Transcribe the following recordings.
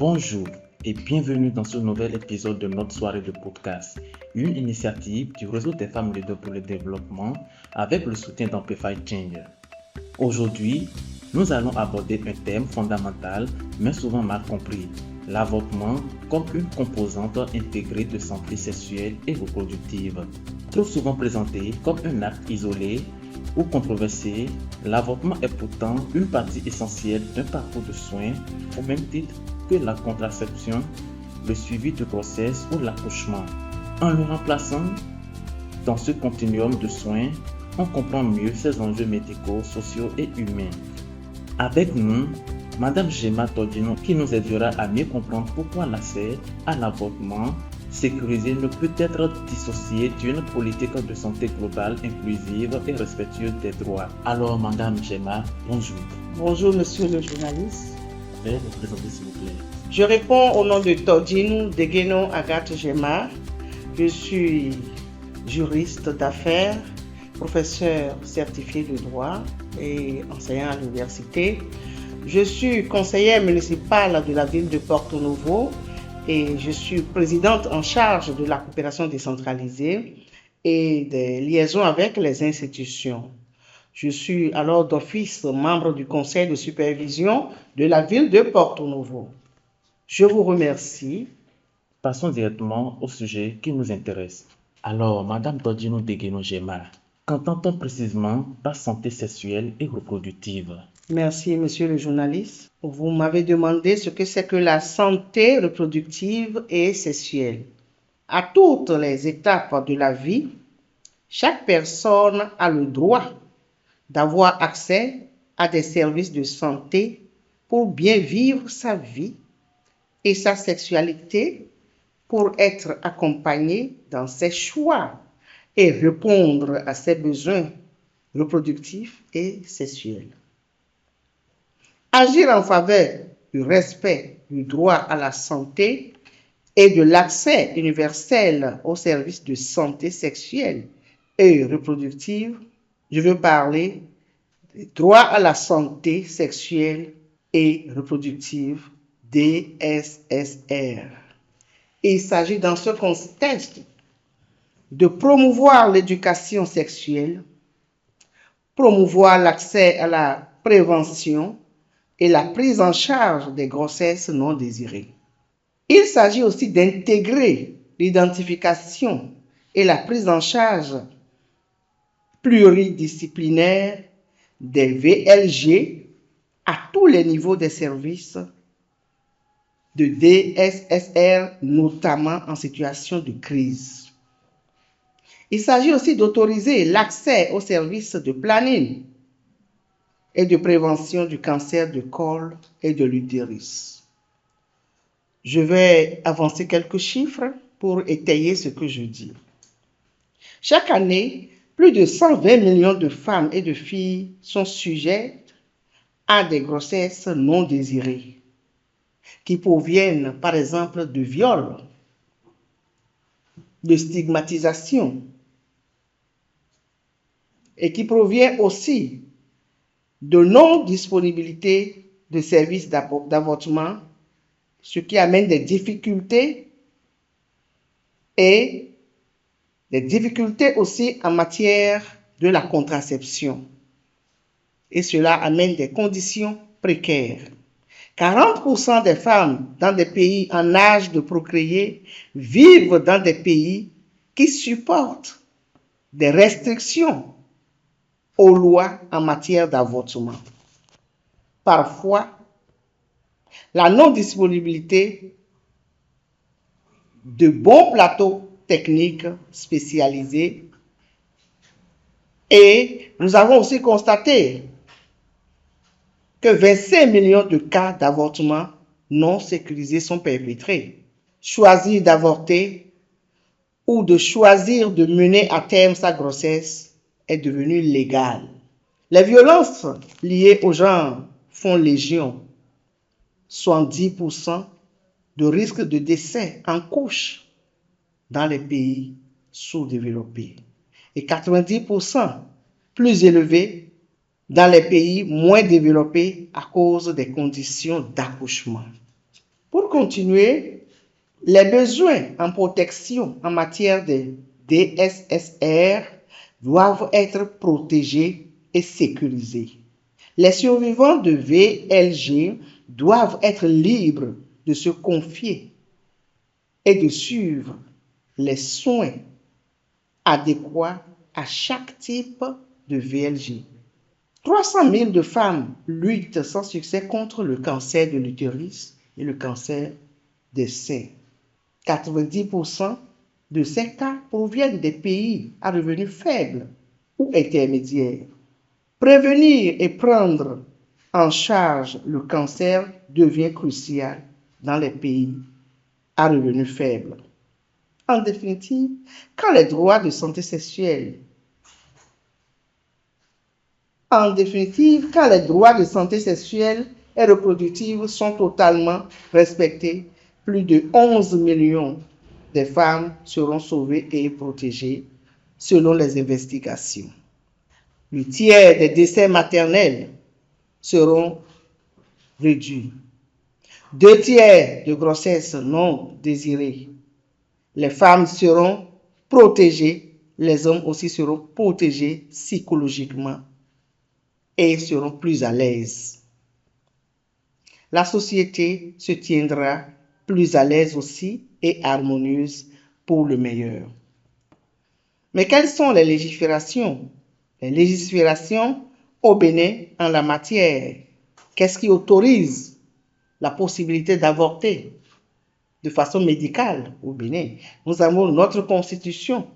Bonjour et bienvenue dans ce nouvel épisode de notre soirée de podcast, une initiative du réseau des femmes leaders pour le développement avec le soutien d'Amplify Change. Aujourd'hui, nous allons aborder un thème fondamental mais souvent mal compris, l'avortement comme une composante intégrée de santé sexuelle et reproductive. Trop souvent présenté comme un acte isolé ou controversé, l'avortement est pourtant une partie essentielle d'un parcours de soins au même titre que la contraception, le suivi de grossesse ou l'accouchement. En le remplaçant dans ce continuum de soins, on comprend mieux ses enjeux médicaux, sociaux et humains. Avec nous, Madame Gemma Tordino qui nous aidera à mieux comprendre pourquoi l'accès à l'avortement sécurisé ne peut être dissocié d'une politique de santé globale, inclusive et respectueuse des droits. Alors, Madame Gemma, bonjour. Bonjour, monsieur le journaliste. Veuillez vous présenter, s'il vous plaît. Je réponds au nom de Tordino Degeno Agathe Gemma. Je suis juriste d'affaires, professeur certifié de droit et enseignant à l'université. Je suis conseillère municipale de la ville de Porto Novo et je suis présidente en charge de la coopération décentralisée et des liaisons avec les institutions. Je suis alors d'office membre du conseil de supervision de la ville de Porto Novo. Je vous remercie. Passons directement au sujet qui nous intéresse. Alors, Madame Tordino Degeno Gemma, qu'entend-on précisément par santé sexuelle et reproductive? Merci, monsieur le journaliste. Vous m'avez demandé ce que c'est que la santé reproductive et sexuelle. À toutes les étapes de la vie, chaque personne a le droit d'avoir accès à des services de santé pour bien vivre sa vie et sa sexualité, pour être accompagnée dans ses choix et répondre à ses besoins reproductifs et sexuels. Agir en faveur du respect du droit à la santé et de l'accès universel aux services de santé sexuelle et reproductive, je veux parler du droit à la santé sexuelle et reproductive, DSSR. Il s'agit dans ce contexte de promouvoir l'éducation sexuelle, promouvoir l'accès à la prévention et la prise en charge des grossesses non désirées. Il s'agit aussi d'intégrer l'identification et la prise en charge pluridisciplinaire des VLG à tous les niveaux des services de DSSR, notamment en situation de crise. Il s'agit aussi d'autoriser l'accès aux services de planning et de prévention du cancer du col et de l'utérus. Je vais avancer quelques chiffres pour étayer ce que je dis. Chaque année, plus de 120 millions de femmes et de filles sont sujettes à des grossesses non désirées, qui proviennent par exemple de viols, de stigmatisation, et qui proviennent aussi de non-disponibilité de services d'avortement, ce qui amène des difficultés et des difficultés aussi en matière de la contraception. Et cela amène des conditions précaires. 40% des femmes dans des pays en âge de procréer vivent dans des pays qui supportent des restrictions aux lois en matière d'avortement. Parfois, la non-disponibilité de bons plateaux techniques spécialisés, et nous avons aussi constaté que 25 millions de cas d'avortement non sécurisés sont perpétrés. Choisir d'avorter ou de choisir de mener à terme sa grossesse est devenu légal. Les violences liées au genre font légion. 70% de risque de décès en couche dans les pays sous-développés et 90% plus élevé dans les pays moins développés à cause des conditions d'accouchement. Pour continuer, les besoins en protection en matière de DSSR doivent être protégés et sécurisés. Les survivants de VLG doivent être libres de se confier et de suivre les soins adéquats à chaque type de VLG. 300 000 de femmes luttent sans succès contre le cancer de l'utérus et le cancer des seins. 90% de ces cas proviennent des pays à revenus faibles ou intermédiaires. Prévenir et prendre en charge le cancer devient crucial dans les pays à revenus faibles. En définitive, quand les droits de santé sexuelle et reproductive sont totalement respectés, plus de 11 millions de femmes seront sauvées et protégées selon les investigations. Le tiers des décès maternels seront réduits. 2 tiers de grossesses non désirées. Les femmes seront protégées, les hommes aussi seront protégés psychologiquement et seront plus à l'aise. La société se tiendra plus à l'aise aussi et harmonieuse pour le meilleur. Mais quelles sont les légiférations? Les légiférations au Bénin en la matière. Qu'est-ce qui autorise la possibilité d'avorter de façon médicale au Bénin? Nous avons notre constitution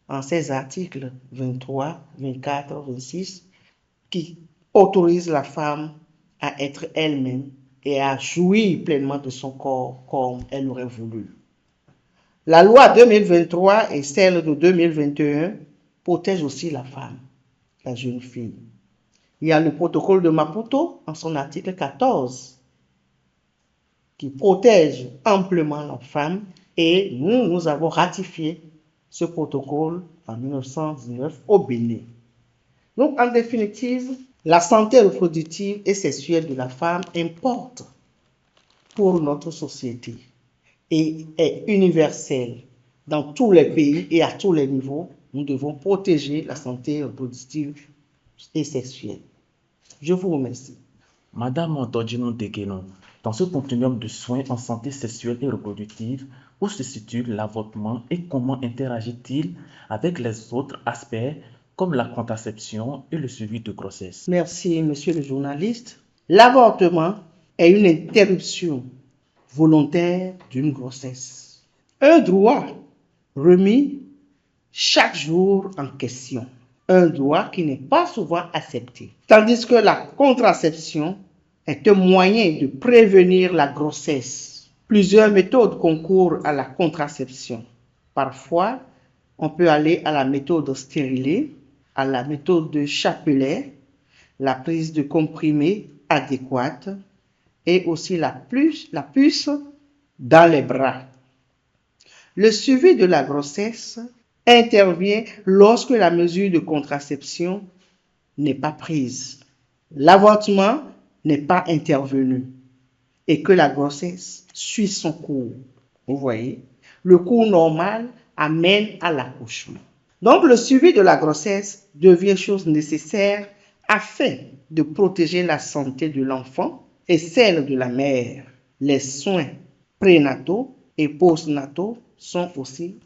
en ses articles 23, 24, 26 qui autorise la femme à être elle-même et à jouir pleinement de son corps comme elle aurait voulu. La loi 2023 et celle de 2021 protègent aussi la femme, la jeune fille. Il y a le protocole de Maputo en son article 14 qui protège amplement la femme et nous avons ratifié ce protocole en 1919 au Bénin. Donc, en définitive, la santé reproductive et sexuelle de la femme importe pour notre société et est universelle. Dans tous les pays et à tous les niveaux, nous devons protéger la santé reproductive et sexuelle. Je vous remercie. Madame Todjino Degueno, dans ce continuum de soins en santé sexuelle et reproductive, où se situe l'avortement et comment interagit-il avec les autres aspects comme la contraception et le suivi de grossesse? Merci, monsieur le journaliste. L'avortement est une interruption volontaire d'une grossesse. Un droit remis chaque jour en question. Un droit qui n'est pas souvent accepté. Tandis que la contraception est un moyen de prévenir la grossesse. Plusieurs méthodes concourent à la contraception. Parfois, on peut aller à la méthode stérilée, à la méthode de chapelet, la prise de comprimés adéquate et aussi la puce dans les bras. Le suivi de la grossesse intervient lorsque la mesure de contraception n'est pas prise, l'avortement n'est pas intervenu et que la grossesse suit son cours. Vous voyez, le cours normal amène à l'accouchement. Donc, le suivi de la grossesse devient chose nécessaire afin de protéger la santé de l'enfant et celle de la mère. Les soins prénataux et postnataux sont aussi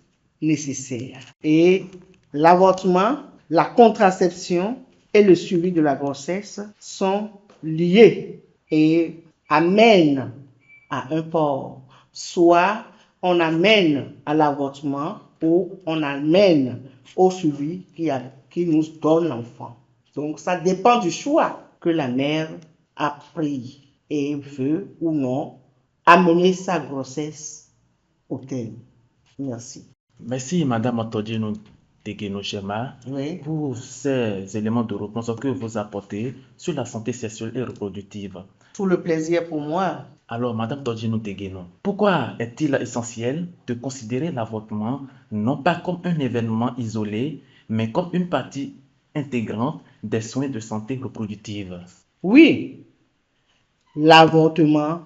nécessaires. Et l'avortement, la contraception et le suivi de la grossesse sont liés et amènent à un port. Soit on amène à l'avortement ou on amène au suivi qui nous donne l'enfant. Donc, ça dépend du choix que la mère a pris et veut ou non amener sa grossesse au terme. Merci. Merci, Madame Todjino Degueno Chema, pour ces éléments de réponse que vous apportez sur la santé sexuelle et reproductive. Tout le plaisir pour moi. Alors, Madame Todjino Degueno, pourquoi est-il essentiel de considérer l'avortement non pas comme un événement isolé, mais comme une partie intégrante des soins de santé reproductive? Oui, l'avortement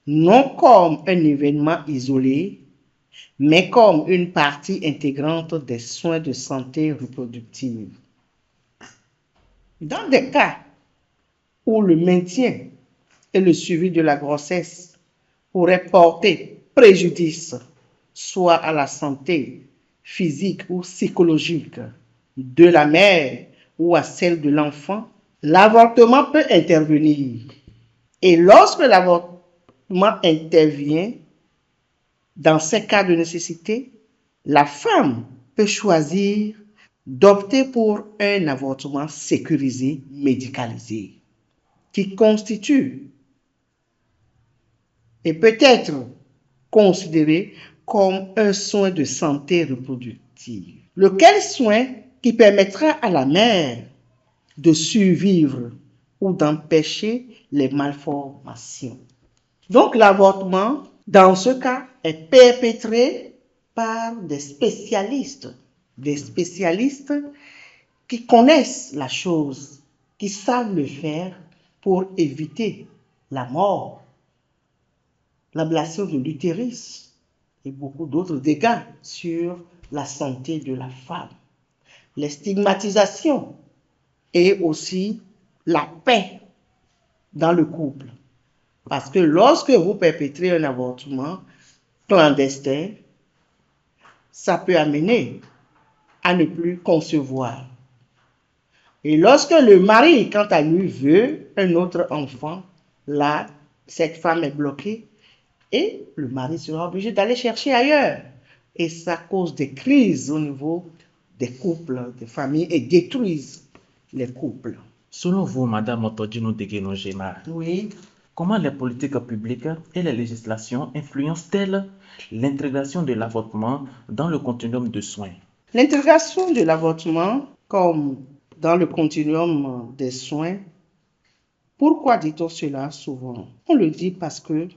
non comme un événement isolé, mais comme une partie intégrante des soins de santé reproductive. Dans des cas où le maintien et le suivi de la grossesse pourraient porter préjudice soit à la santé physique ou psychologique de la mère ou à celle de l'enfant, l'avortement peut intervenir. Et lorsque l'avortement intervient, dans ces cas de nécessité, la femme peut choisir d'opter pour un avortement sécurisé, médicalisé, qui constitue et peut être considéré comme un soin de santé reproductive. Lequel soin qui permettra à la mère de survivre ou d'empêcher les malformations. Donc l'avortement, dans ce cas, est perpétré par des spécialistes qui connaissent la chose, qui savent le faire pour éviter la mort, l'ablation de l'utérus et beaucoup d'autres dégâts sur la santé de la femme. Les stigmatisations et aussi la paix dans le couple. Parce que lorsque vous perpétrez un avortement clandestin, ça peut amener à ne plus concevoir. Et lorsque le mari, quant à lui, veut un autre enfant, là, cette femme est bloquée et le mari sera obligé d'aller chercher ailleurs. Et ça cause des crises au niveau des couples, des familles et détruisent les couples. Selon vous, Madame Otodino Degenogema, Oui. comment les politiques publiques et les législations influencent-elles l'intégration de l'avortement dans le continuum de soins? L'intégration de l'avortement comme dans le continuum des soins, pourquoi dit-on cela souvent? On le dit parce que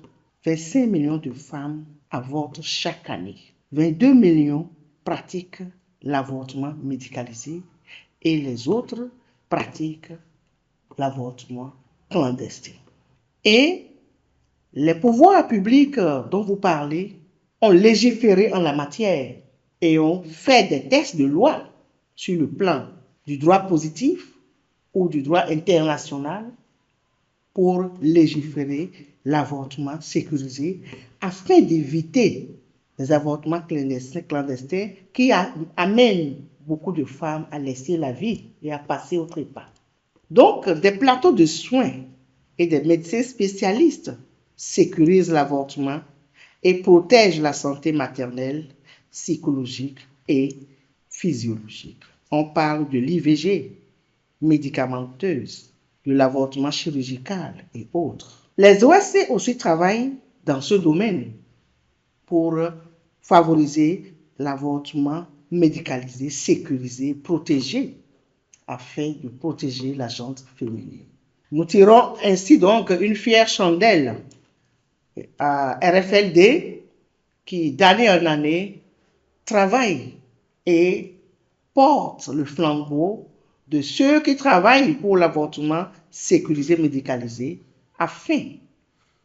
25 millions de femmes avortent chaque année. 22 millions pratiquent l'avortement médicalisé et les autres pratiquent l'avortement clandestin. Et les pouvoirs publics dont vous parlez ont légiféré en la matière et ont fait des textes de loi sur le plan du droit positif ou du droit international pour légiférer l'avortement sécurisé afin d'éviter les avortements clandestins qui amènent beaucoup de femmes à laisser la vie et à passer au trépas. Donc, des plateaux de soins et des médecins spécialistes sécurisent l'avortement et protègent la santé maternelle, psychologique et physiologique. On parle de l'IVG médicamenteuse, de l'avortement chirurgical et autres. Les OSC aussi travaillent dans ce domaine pour favoriser l'avortement médicalisé, sécurisé, protégé, afin de protéger la gente féminine. Nous tirons ainsi donc une fière chandelle à RFLD qui, d'année en année, travaille et porte le flambeau de ceux qui travaillent pour l'avortement sécurisé, médicalisé, afin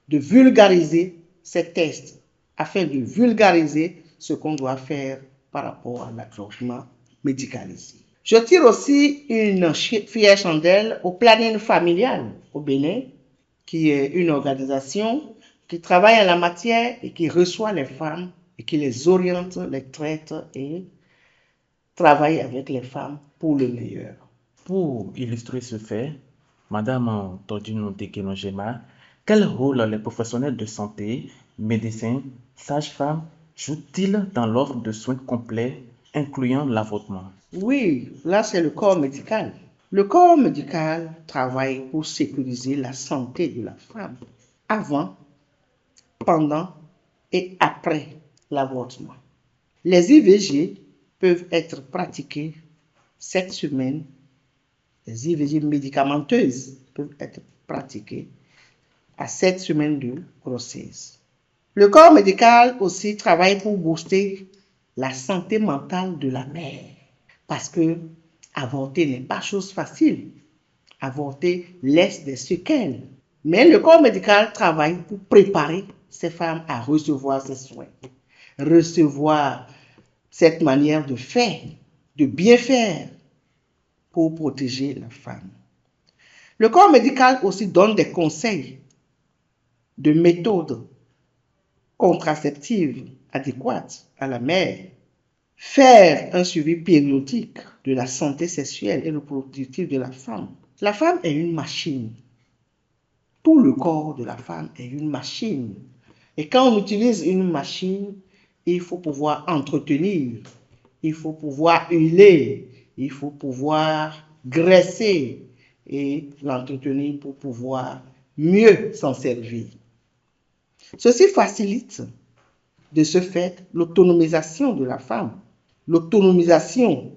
de vulgariser ces tests, afin de vulgariser ce qu'on doit faire par rapport à l'avortement médicalisé. Je tire aussi une fière chandelle au planning familial au Bénin, qui est une organisation qui travaille en la matière et qui reçoit les femmes et qui les oriente, les traite et travaille avec les femmes pour le meilleur. Pour illustrer ce fait, Madame Todino Degenogema, quel rôle les professionnels de santé, médecins, sages-femmes jouent-ils dans l'offre de soins complets incluant l'avortement? Oui, là c'est le corps médical. Le corps médical travaille pour sécuriser la santé de la femme avant, pendant et après l'avortement. Les IVG peuvent être pratiquées 7 semaines. Les IVG médicamenteuses peuvent être pratiquées à 7 semaines de grossesse. Le corps médical aussi travaille pour booster la santé mentale de la mère. Parce que avorter n'est pas chose facile. Avorter laisse des séquelles Mais le corps médical travaille pour préparer ces femmes à recevoir ces soins, recevoir cette manière de faire, de bien faire pour protéger la femme. Le corps médical aussi donne des conseils de méthodes contraceptives adéquates à la mère, faire un suivi périodique de la santé sexuelle et reproductive de la femme. La femme est une machine. Tout le corps de la femme est une machine. Et quand on utilise une machine, il faut pouvoir entretenir, il faut pouvoir huiler, il faut pouvoir graisser et l'entretenir pour pouvoir mieux s'en servir. Ceci facilite de ce fait l'autonomisation de la femme, l'autonomisation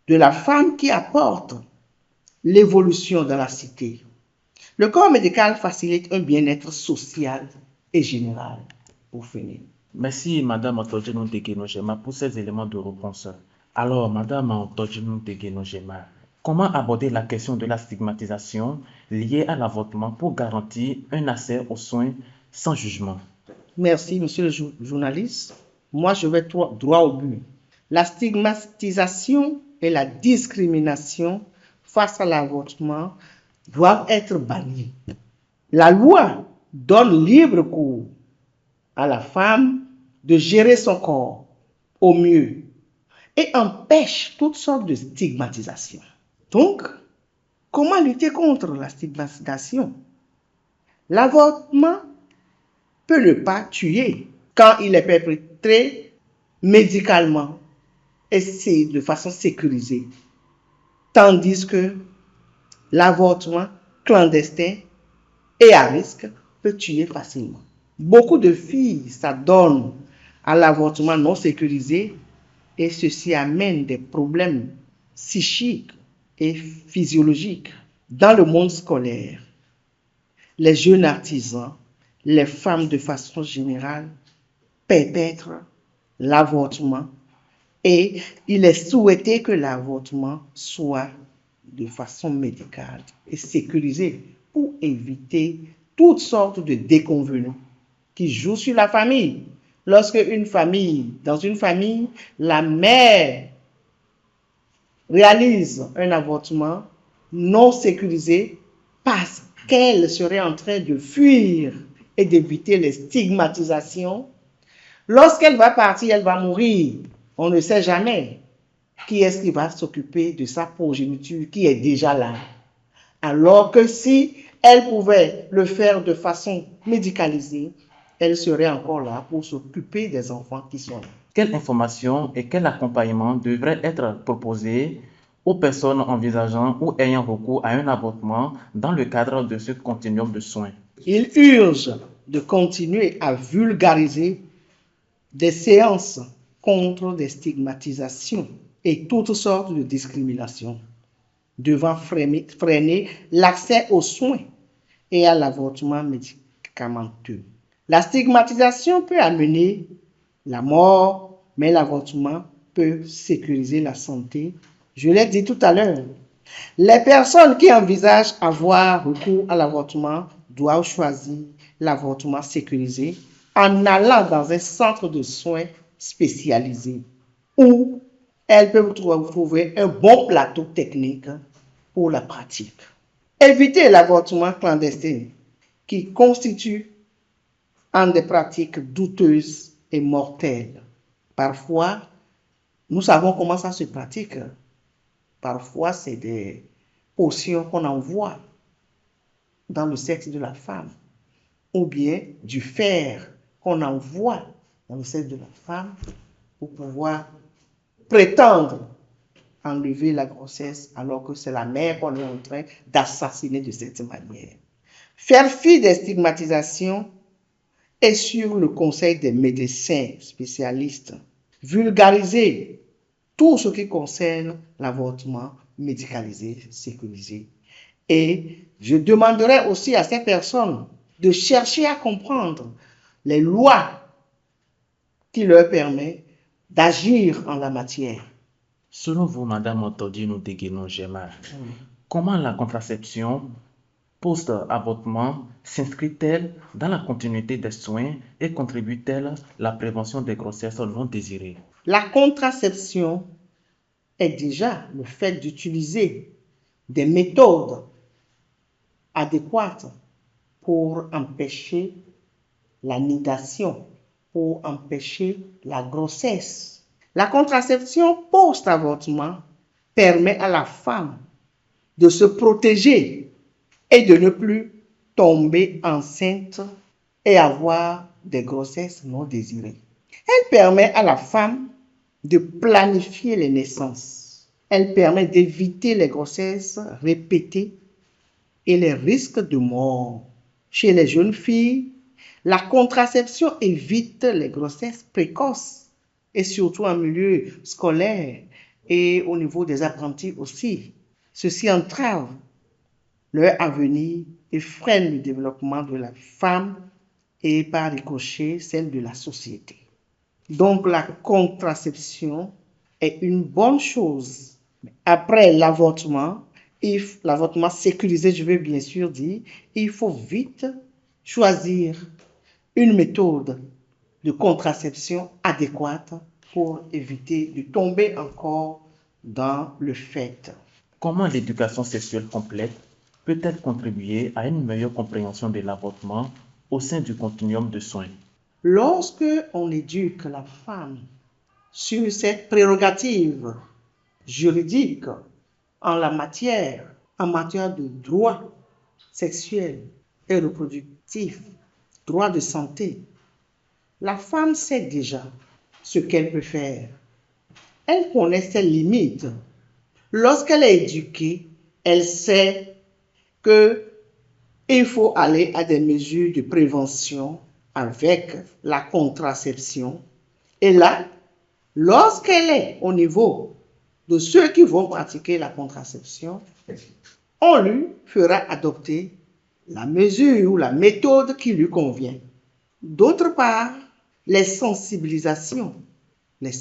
de la femme qui apporte l'évolution dans la cité. Le corps médical facilite un bien-être social et général, pour finir. Merci, Madame Antojinou Tegenogema, pour ces éléments de réponse. Alors, Madame Antojinou Tegenogema, comment aborder la question de la stigmatisation liée à l'avortement pour garantir un accès aux soins sans jugement? Merci, monsieur le journaliste. Moi, je vais droit au but. La stigmatisation et la discrimination face à l'avortement doivent être bannies. La loi donne libre cours à la femme de gérer son corps au mieux et empêche toutes sortes de stigmatisation. Donc, comment lutter contre la stigmatisation? L'avortement peut ne pas tuer quand il est perpétré médicalement et c'est de façon sécurisée. Tandis que l'avortement clandestin et à risque peut tuer facilement. Beaucoup de filles s'adonnent à l'avortement non sécurisé et ceci amène des problèmes psychiques et physiologiques dans le monde scolaire. Les jeunes artisans, les femmes de façon générale perpètrent l'avortement et il est souhaité que l'avortement soit de façon médicale et sécurisé pour éviter toutes sortes de déconvenues qui jouent sur la famille. Lorsque dans une famille, la mère réalise un avortement non sécurisé parce qu'elle serait en train de fuir et d'éviter les stigmatisations, lorsqu'elle va partir, elle va mourir. On ne sait jamais qui est-ce qui va s'occuper de sa progéniture qui est déjà là. Alors que si elle pouvait le faire de façon médicalisée, elle serait encore là pour s'occuper des enfants qui sont là. Quelle information et quel accompagnement devraient être proposés aux personnes envisageant ou ayant recours à un avortement dans le cadre de ce continuum de soins? Il urge de continuer à vulgariser des séances contre des stigmatisations et toutes sortes de discriminations, devant freiner l'accès aux soins et à l'avortement médicamenteux. La stigmatisation peut amener la mort, mais l'avortement peut sécuriser la santé. Je l'ai dit tout à l'heure. Les personnes qui envisagent avoir recours à l'avortement doivent choisir l'avortement sécurisé en allant dans un centre de soins spécialisé où elles peuvent trouver un bon plateau technique pour la pratique. Éviter l'avortement clandestin qui constitue en des pratiques douteuses et mortelles. Parfois, nous savons comment ça se pratique. Parfois, c'est des potions qu'on envoie dans le sexe de la femme ou bien du fer qu'on envoie dans le sexe de la femme pour pouvoir prétendre enlever la grossesse alors que c'est la mère qu'on est en train d'assassiner de cette manière. Faire fi des stigmatisations et sur le conseil des médecins spécialistes. Vulgariser tout ce qui concerne l'avortement médicalisé, sécurisé. Et je demanderai aussi à ces personnes de chercher à comprendre les lois qui leur permettent d'agir en la matière. Selon vous, Madame Antojinou Tegenogema, comment la contraception Post-avortement s'inscrit-elle dans la continuité des soins et contribue-t-elle à la prévention des grossesses non désirées? La contraception est déjà le fait d'utiliser des méthodes adéquates pour empêcher la nidation, pour empêcher la grossesse. La contraception post-avortement permet à la femme de se protéger et de ne plus tomber enceinte et avoir des grossesses non désirées. Elle permet à la femme de planifier les naissances. Elle permet d'éviter les grossesses répétées et les risques de mort. Chez les jeunes filles, la contraception évite les grossesses précoces et surtout en milieu scolaire et au niveau des apprentis aussi. Ceci entrave leur avenir et freine le développement de la femme et par ricochet celle de la société. Donc la contraception est une bonne chose. Après l'avortement sécurisé, je veux bien sûr dire, il faut vite choisir une méthode de contraception adéquate pour éviter de tomber encore dans le fait. Comment l'éducation sexuelle complète peut-elle contribuer à une meilleure compréhension de l'avortement au sein du continuum de soins? Lorsque on éduque la femme sur ses prérogatives juridiques en matière de droits sexuels et reproductifs, droits de santé, la femme sait déjà ce qu'elle peut faire. Elle connaît ses limites. Lorsqu'elle est éduquée, elle sait qu'il faut aller à des mesures de prévention avec la contraception. Et là, lorsqu'elle est au niveau de ceux qui vont pratiquer la contraception, on lui fera adopter la mesure ou la méthode qui lui convient. D'autre part, les sensibilisations, les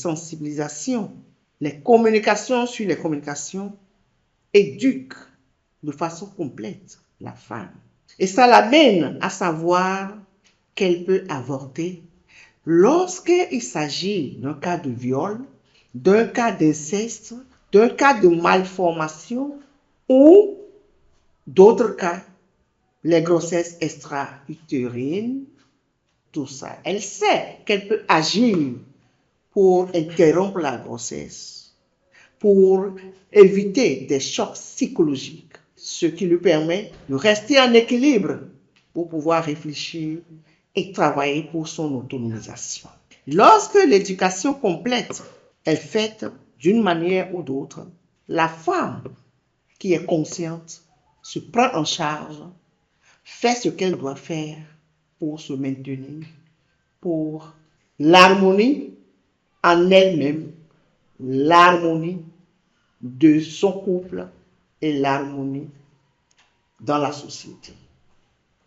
communications sur les communications éduquent de façon complète la femme. Et ça l'amène à savoir qu'elle peut avorter lorsqu'il s'agit d'un cas de viol, d'un cas d'inceste, d'un cas de malformation ou d'autres cas, les grossesses extra-utérines, tout ça. Elle sait qu'elle peut agir pour interrompre la grossesse, pour éviter des chocs psychologiques, ce qui lui permet de rester en équilibre pour pouvoir réfléchir et travailler pour son autonomisation. Lorsque l'éducation complète est faite d'une manière ou d'autre, la femme qui est consciente se prend en charge, fait ce qu'elle doit faire pour se maintenir, pour l'harmonie en elle-même, l'harmonie de son couple et l'harmonie dans la société.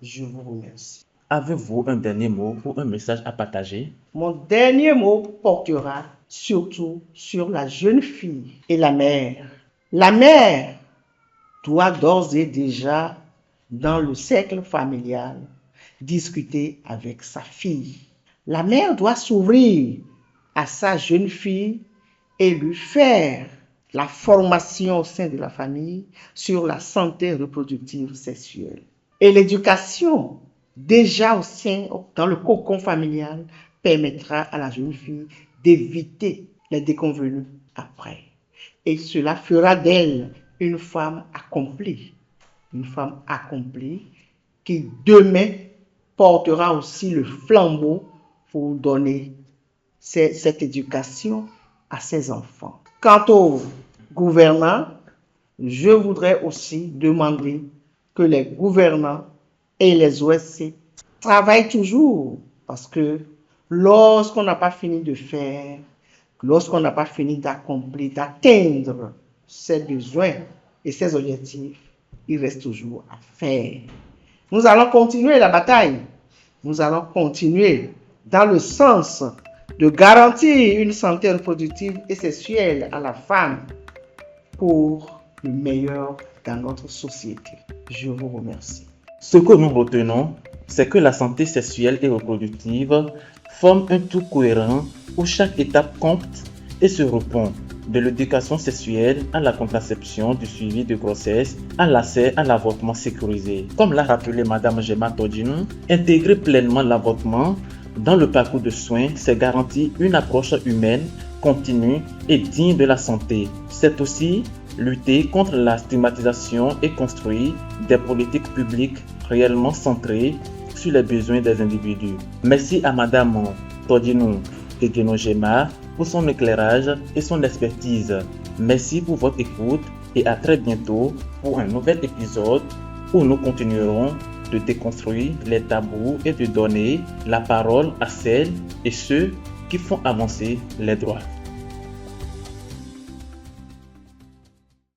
Je vous remercie. Avez-vous un dernier mot ou un message à partager? Mon dernier mot portera surtout sur la jeune fille et la mère. La mère doit d'ores et déjà, dans le cercle familial, discuter avec sa fille. La mère doit s'ouvrir à sa jeune fille et lui faire la formation au sein de la famille sur la santé reproductive sexuelle. Et l'éducation, déjà au sein, dans le cocon familial, permettra à la jeune fille d'éviter les déconvenues après. Et cela fera d'elle une femme accomplie qui demain portera aussi le flambeau pour donner cette éducation à ses enfants. Quant aux gouvernants, je voudrais aussi demander que les gouvernants et les OSC travaillent toujours parce que lorsqu'on n'a pas fini de faire, lorsqu'on n'a pas fini d'accomplir, d'atteindre ses besoins et ses objectifs, il reste toujours à faire. Nous allons continuer la bataille. Nous allons continuer dans le sens de garantir une santé reproductive et sexuelle à la femme pour le meilleur dans notre société. Je vous remercie. Ce que nous retenons, c'est que la santé sexuelle et reproductive forme un tout cohérent où chaque étape compte et se répond, de l'éducation sexuelle à la contraception, du suivi de grossesse, à l'accès à l'avortement sécurisé. Comme l'a rappelé Madame Gemma Todinou, intégrer pleinement l'avortement dans le parcours de soins, c'est garantir une approche humaine, continue et digne de la santé. C'est aussi lutter contre la stigmatisation et construire des politiques publiques réellement centrées sur les besoins des individus. Merci à Madame Todinou Tegueno Gemma pour son éclairage et son expertise. Merci pour votre écoute et à très bientôt pour un nouvel épisode où nous continuerons de déconstruire les tabous et de donner la parole à celles et ceux qui font avancer les droits.